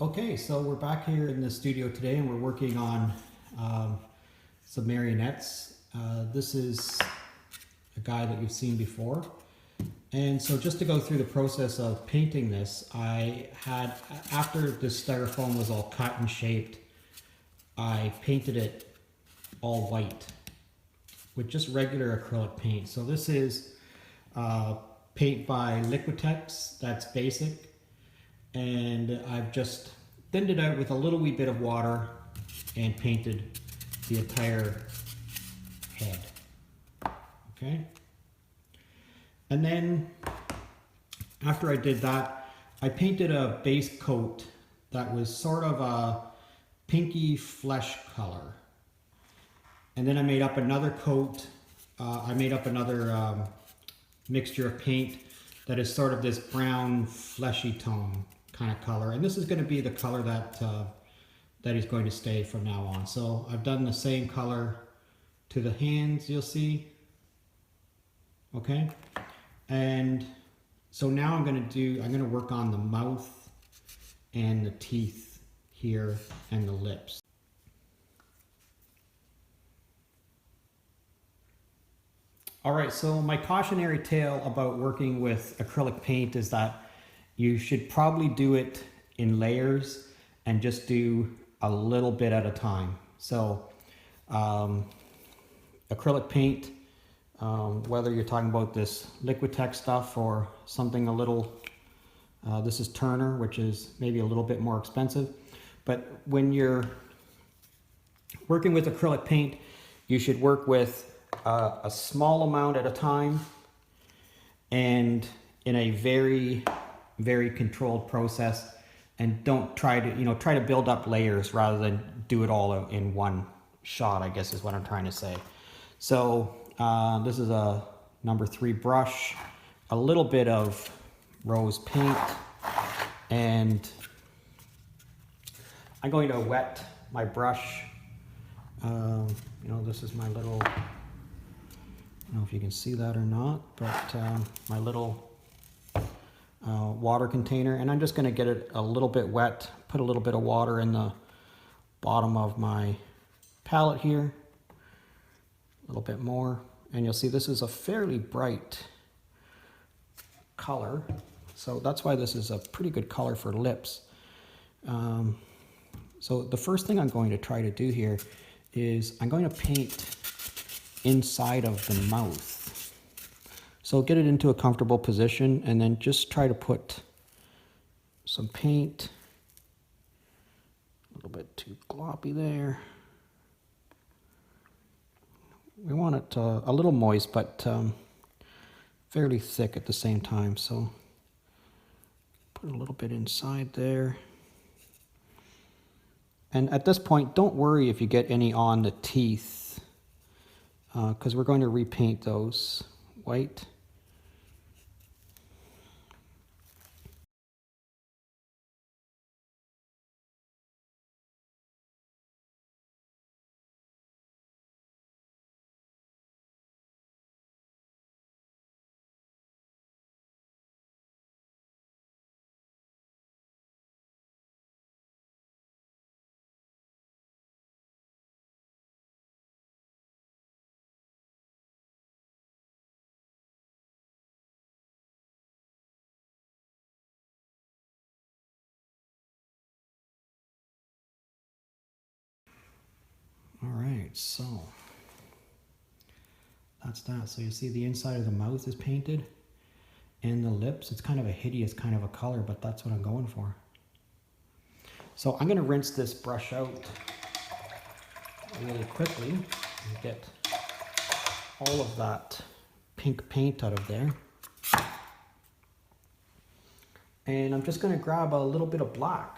Okay, so we're back here in the studio today and we're working on some marionettes. This is a guy that you've seen before. And so just to go through the process of painting this, I had, after the styrofoam was all cut and shaped, I painted it all white with just regular acrylic paint. So this is paint by Liquitex, that's basic. And I've just thinned it out with a little wee bit of water and painted the entire head. Okay. And then after I did that, I painted a base coat that was sort of a pinky flesh color. And then I made up another coat. I made up another mixture of paint that is sort of this brown fleshy tone kind of color, and this is going to be the color that that is going to stay from now on. So I've done the same color to the hands, you'll see. Okay, and so now I'm going to work on the mouth and the teeth here and the lips. All right, so my cautionary tale about working with acrylic paint is that you should probably do it in layers and just do a little bit at a time. So acrylic paint, whether you're talking about this Liquitex stuff or something a little, this is Turner, which is maybe a little bit more expensive. But when you're working with acrylic paint, you should work with a small amount at a time and in a very controlled process, and don't try to build up layers rather than do it all in one shot, I guess is what I'm trying to say. So this is a number 3 brush, a little bit of rose paint, and I'm going to wet my brush. This is my little, I don't know if you can see that or not, but my little water container, and I'm just going to get it a little bit wet, put a little bit of water in the bottom of my palette here, a little bit more, and you'll see this is a fairly bright color, so that's why this is a pretty good color for lips. So the first thing I'm going to try to do here is I'm going to paint inside of the mouth. So get it into a comfortable position and then just try to put some paint, a little bit too gloppy there. We want it a little moist, but fairly thick at the same time. So put a little bit inside there. And at this point, don't worry if you get any on the teeth, because we're going to repaint those white. All right, so that's that. So you see the inside of the mouth is painted and the lips. It's kind of a hideous kind of a color, but that's what I'm going for. So I'm going to rinse this brush out really quickly and get all of that pink paint out of there. And I'm just going to grab a little bit of black.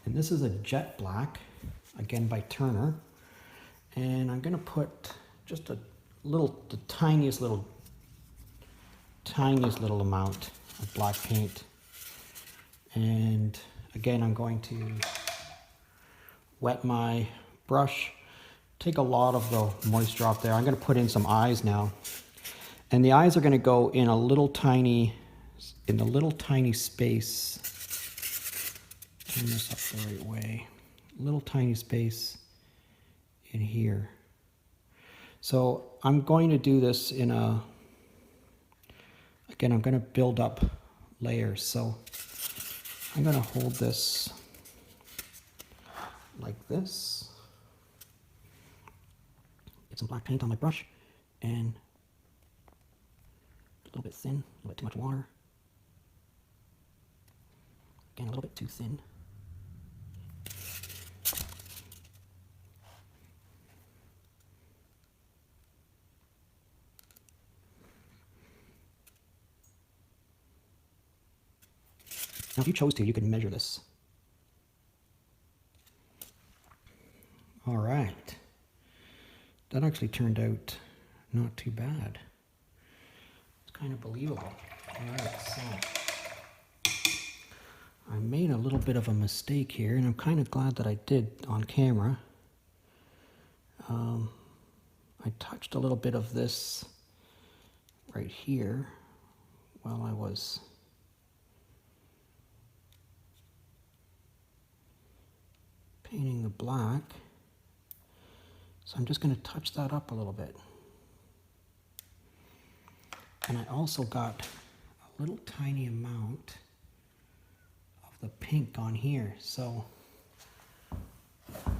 And this is a jet black, again by Turner. And I'm gonna put just the tiniest little amount of black paint. And again, I'm going to wet my brush, take a lot of the moisture off there. I'm gonna put in some eyes now. And the eyes are going to go in a little tiny, space. Turn this up the right way. A little tiny space in here. So I'm going to do this in a, again, I'm going to build up layers. So I'm going to hold this like this. Get some black paint on my brush and a little bit thin, a little bit too much water. Again, a little bit too thin. Now, if you chose to, you could measure this. All right. That actually turned out not too bad. It's kind of believable. All right, so I made a little bit of a mistake here, and I'm kind of glad that I did on camera. I touched a little bit of this right here while I was painting the black. So I'm just going to touch that up a little bit. And I also got a little tiny amount of the pink on here. So I'm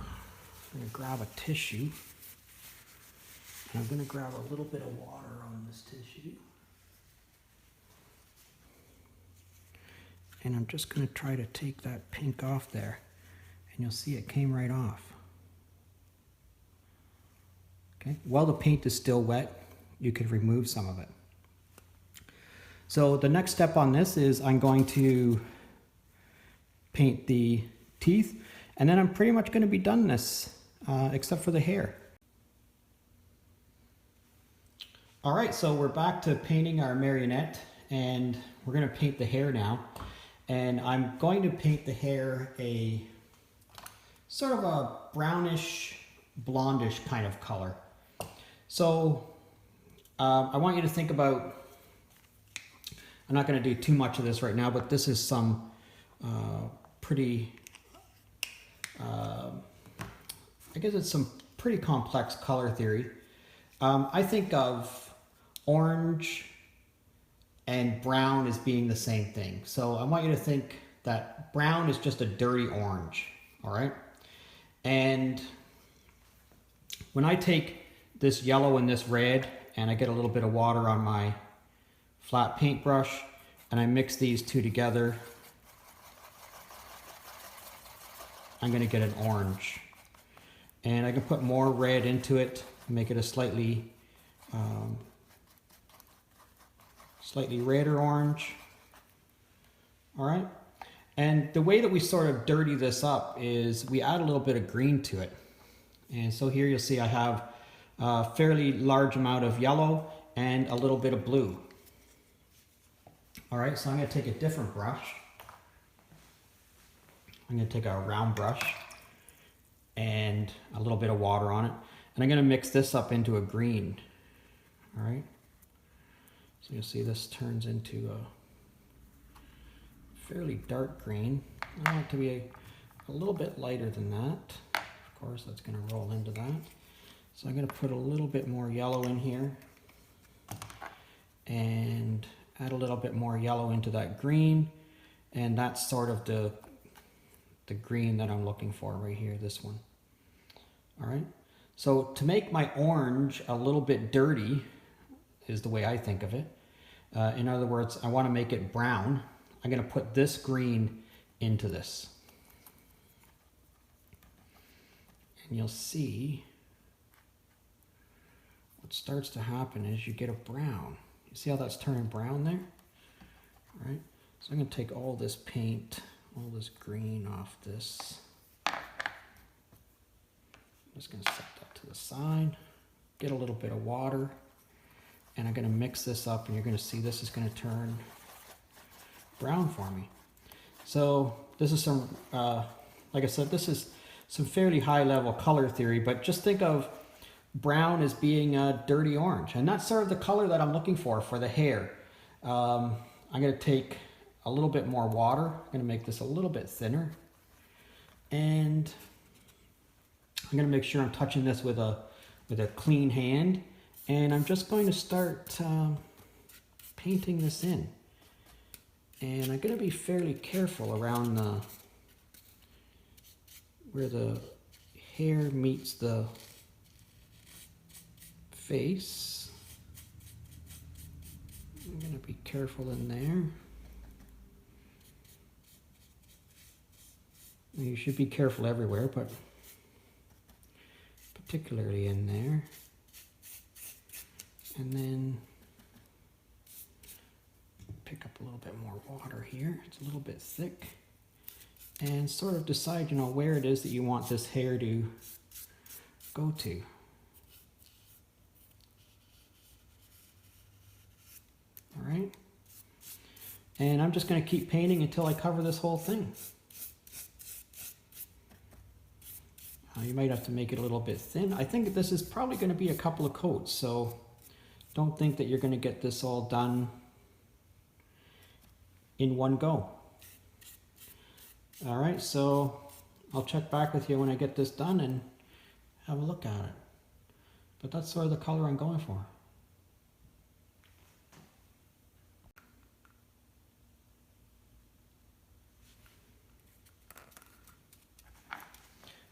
going to grab a tissue. And I'm going to grab a little bit of water on this tissue. And I'm just going to try to take that pink off there. And you'll see it came right off. Okay, while the paint is still wet, you could remove some of it. So the next step on this is I'm going to paint the teeth, and then I'm pretty much going to be done this, except for the hair. All right, so we're back to painting our marionette, and we're going to paint the hair now. And I'm going to paint the hair a sort of a brownish, blondish kind of color. So I want you to think about, I'm not going to do too much of this right now, but this is some pretty, I guess it's some pretty complex color theory. I think of orange and brown as being the same thing. So I want you to think that brown is just a dirty orange, all right? And when I take this yellow and this red and I get a little bit of water on my flat paintbrush and I mix these two together, I'm going to get an orange. And I can put more red into it, make it a slightly redder orange. All right. And the way that we sort of dirty this up is we add a little bit of green to it. And so here you'll see I have a fairly large amount of yellow and a little bit of blue. All right, so I'm going to take a different brush. I'm going to take a round brush and a little bit of water on it. And I'm going to mix this up into a green. All right. So you'll see this turns into a fairly dark green. I want it to be a little bit lighter than that. Of course, that's going to roll into that. So I'm going to put a little bit more yellow in here and add a little bit more yellow into that green. And that's sort of the green that I'm looking for right here, this one. All right. So to make my orange a little bit dirty is the way I think of it. In other words, I want to make it brown. I'm going to put this green into this. And you'll see what starts to happen is you get a brown. You see how that's turning brown there? All right. So I'm going to take all this paint, all this green off this. I'm just going to set that to the side, get a little bit of water, and I'm going to mix this up, and you're going to see this is going to turn brown for me. So this is some, like I said, this is some fairly high level color theory, but just think of brown as being a dirty orange. And that's sort of the color that I'm looking for the hair. I'm going to take a little bit more water. I'm going to make this a little bit thinner. And I'm going to make sure I'm touching this with a clean hand. And I'm just going to start painting this in. And I'm going to be fairly careful around where the hair meets the face. I'm going to be careful in there. You should be careful everywhere, but particularly in there. And then pick up a little bit more water here. It's a little bit thick. And sort of decide, you know, where it is that you want this hair to go to. All right. And I'm just going to keep painting until I cover this whole thing. You might have to make it a little bit thin. I think this is probably going to be a couple of coats, so don't think that you're going to get this all done in one go. All right, so I'll check back with you when I get this done and have a look at it. But that's sort of the color I'm going for.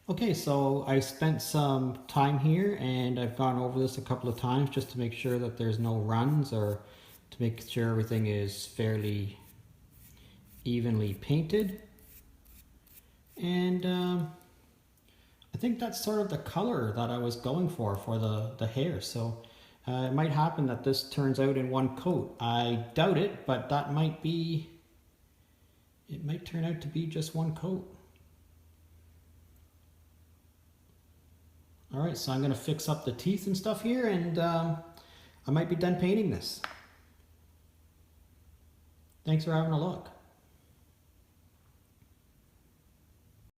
Okay, so I spent some time here and I've gone over this a couple of times just to make sure that there's no runs or to make sure everything is fairly evenly painted. And I think that's sort of the color that I was going for the hair. So it might happen that this turns out in one coat. I doubt it, but that might be, it might turn out to be just one coat. All right, so I'm going to fix up the teeth and stuff here, and I might be done painting this. Thanks for having a look.